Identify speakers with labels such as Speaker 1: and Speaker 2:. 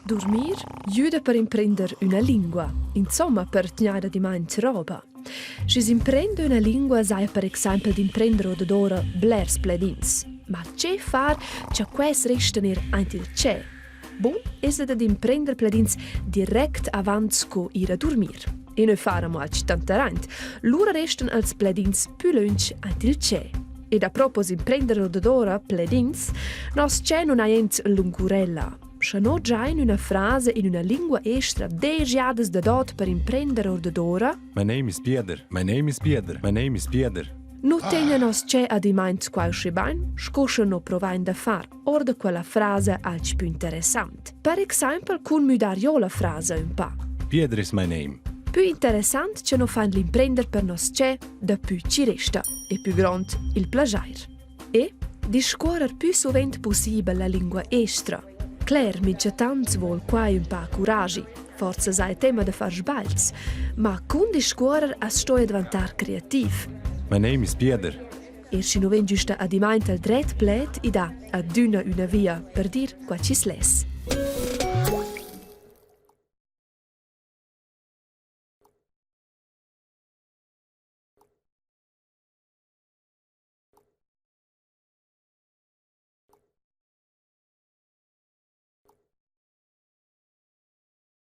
Speaker 1: Dormir aiuta per imprendere una lingua, insomma per tenere di mente roba. Se si imprende una lingua, sai per esempio di imprendere d'ora blers pledins. Ma che far c'è quest resta ner antil c'è? Bon, es da imprendere pledins direct avanti co ir a dormir. E noi faremo al citantarant. Lura restan als pledins più lunch antil c'è. Ed a proposito imprendere d'ora pledins, nos c'è non haient lungurella. Se no già in una frase in una lingua estra degiades da dot per imprendere d'ora.
Speaker 2: My name is Pieter. My name is Pieter. My name is Pieter.
Speaker 1: Nu tegna nos c'è ad imaint qual schibain, scoscia no provain da far, or da quella frase alc più interessant. Per esempio, cun mudar io la frase un pa.
Speaker 2: Pieter is my name.
Speaker 1: Più interessant c'è no fan l'imprender per nos c'è da più ci resta, e più grand il plagiair. E discorrer più sovent possibile la lingua estra. Claire mitja tanz vol quai un pa curagi, forza sai tema da far sbalz, ma cun discorrer as sto a diventar creativ.
Speaker 2: My name is Pieter.
Speaker 1: Si nu ven giusta ad imaint al dret plet i da ad una via per dir qua ci sles.